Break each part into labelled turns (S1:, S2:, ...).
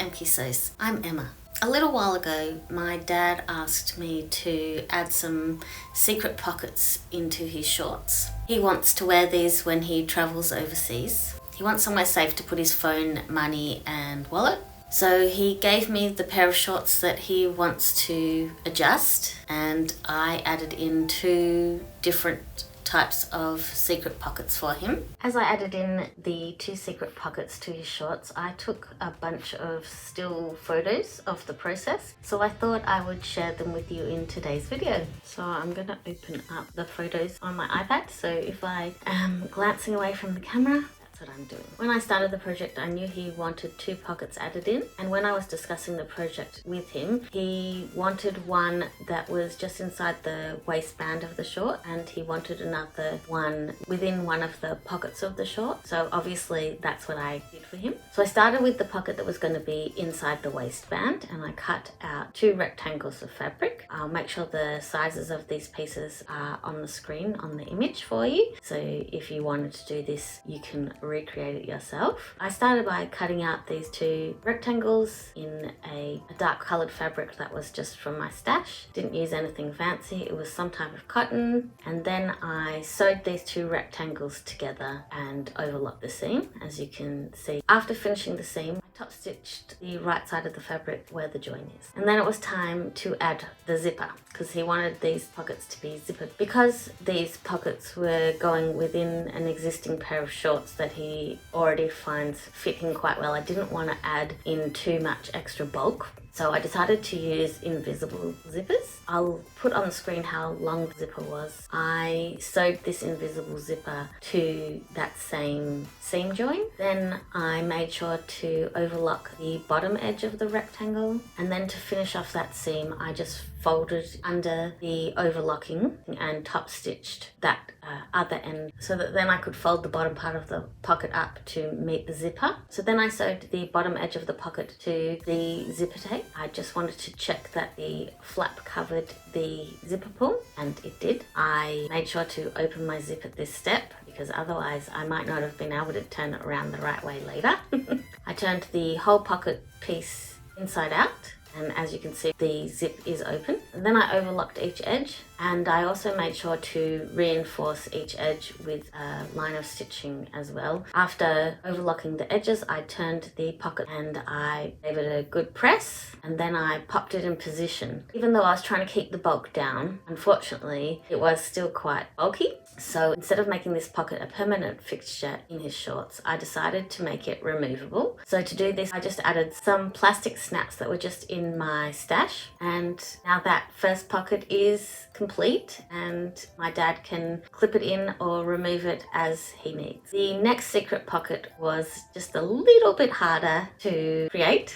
S1: Thank you, Sos. I'm Emma. A little while ago, my dad asked me to add some secret pockets into his shorts. He wants to wear these when he travels overseas. He wants somewhere safe to put his phone, money and wallet. So he gave me the pair of shorts that he wants to adjust, and I added in 2 different types of secret pockets for him. As I added in the 2 secret pockets to his shorts, I took a bunch of still photos of the process, so I thought I would share them with you in today's video. So I'm going to open up the photos on my iPad, so if I am glancing away from the camera, what I'm doing. When I started the project, I knew he wanted 2 pockets added in, and when I was discussing the project with him, he wanted one that was just inside the waistband of the short, and he wanted another one within one of the pockets of the short. So obviously that's what I did for him. So I started with the pocket that was going to be inside the waistband, and I cut out 2 rectangles of fabric. I'll make sure the sizes of these pieces are on the screen on the image for you, so if you wanted to do this, you can recreate it yourself. I started by cutting out these 2 rectangles in a dark colored fabric that was just from my stash. Didn't use anything fancy, it was some type of cotton, and then I sewed these 2 rectangles together and overlocked the seam, as you can see. After finishing the seam, I top stitched the right side of the fabric where the join is, and then it was time to add the zipper, because he wanted these pockets to be zippered. Because these pockets were going within an existing pair of shorts that he already finds fit him quite well, I didn't want to add in too much extra bulk. So I decided to use invisible zippers. I'll put on the screen how long the zipper was. I sewed this invisible zipper to that same seam join. Then I made sure to overlock the bottom edge of the rectangle. And then to finish off that seam, I just folded under the overlocking and top stitched that other end, so that then I could fold the bottom part of the pocket up to meet the zipper. So then I sewed the bottom edge of the pocket to the zipper tape. I just wanted to check that the flap covered the zipper pull, and it did. I made sure to open my zip at this step, because otherwise I might not have been able to turn it around the right way later. I turned the whole pocket piece inside out, and as you can see, the zip is open. And then I overlocked each edge, and I also made sure to reinforce each edge with a line of stitching as well. After overlocking the edges, I turned the pocket and I gave it a good press, and then I popped it in position. Even though I was trying to keep the bulk down, unfortunately it was still quite bulky. So instead of making this pocket a permanent fixture in his shorts, I decided to make it removable. So to do this, I just added some plastic snaps that were just in my stash, and now that first pocket is complete and my dad can clip it in or remove it as he needs. The next secret pocket was just a little bit harder to create.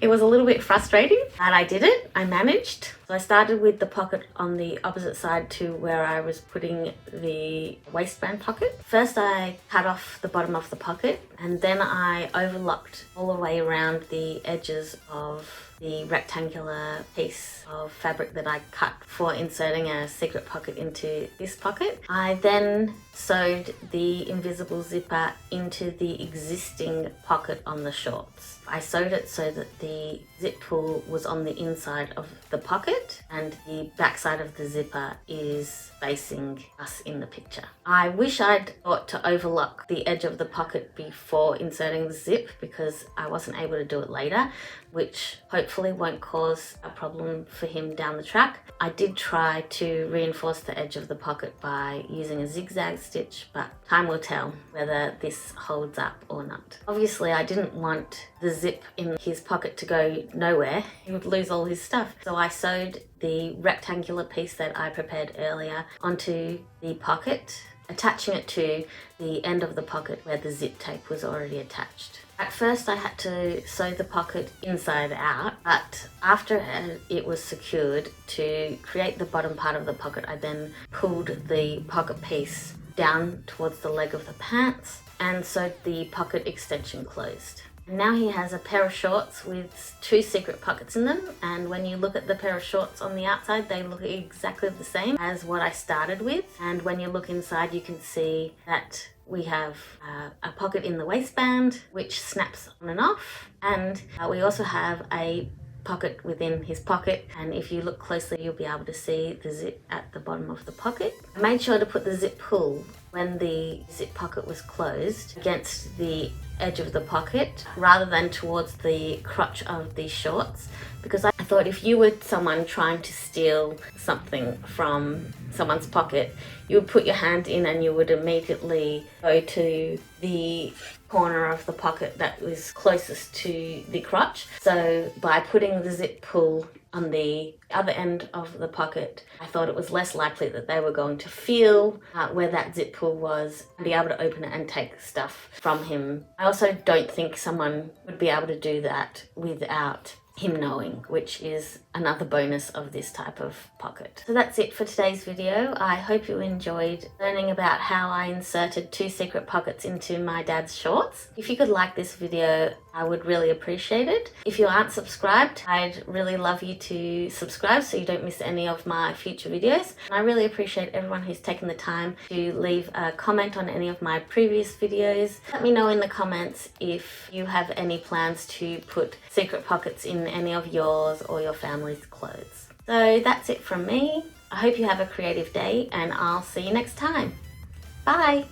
S1: It was a little bit frustrating, but I did it. I managed. So I started with the pocket on the opposite side to where I was putting the waistband pocket. First I cut off the bottom of the pocket, and then I overlocked all the way around the edges of the rectangular piece of fabric that I cut for inserting a secret pocket into this pocket. I then sewed the invisible zipper into the existing pocket on the shorts. I sewed it so that the zip pull was on the inside of the pocket and the back side of the zipper is facing us in the picture. I wish I'd thought to overlock the edge of the pocket before inserting the zip, because I wasn't able to do it later, which hopefully won't cause a problem for him down the track. I did try to reinforce the edge of the pocket by using a zigzag stitch, but time will tell whether this holds up or not. Obviously, I didn't want the zip in his pocket to go nowhere. He would lose all his stuff. So I sewed the rectangular piece that I prepared earlier onto the pocket, attaching it to the end of the pocket where the zip tape was already attached. At first I had to sew the pocket inside out, but after it was secured, to create the bottom part of the pocket, I then pulled the pocket piece down towards the leg of the pants and sewed the pocket extension closed. And now he has a pair of shorts with 2 secret pockets in them, and when you look at the pair of shorts on the outside, they look exactly the same as what I started with. And when you look inside, you can see that we have a pocket in the waistband which snaps on and off, and we also have a pocket within his pocket, and if you look closely you'll be able to see the zip at the bottom of the pocket. I made sure to put the zip pull when the zip pocket was closed against the edge of the pocket rather than towards the crotch of the shorts, because I thought if you were someone trying to steal something from someone's pocket, you would put your hand in and you would immediately go to the corner of the pocket that was closest to the crotch. So by putting the zip pull on the other end of the pocket, I thought it was less likely that they were going to feel where that zip pull was and be able to open it and take stuff from him. I also don't think someone would be able to do that without him knowing, which is another bonus of this type of pocket. So that's it for today's video. I hope you enjoyed learning about how I inserted 2 secret pockets into my dad's shorts. If you could like this video, I would really appreciate it. If you aren't subscribed, I'd really love you to subscribe so you don't miss any of my future videos. And I really appreciate everyone who's taken the time to leave a comment on any of my previous videos. Let me know in the comments if you have any plans to put secret pockets in any of yours or your family's clothes. So that's it from me. I hope you have a creative day, and I'll see you next time. Bye!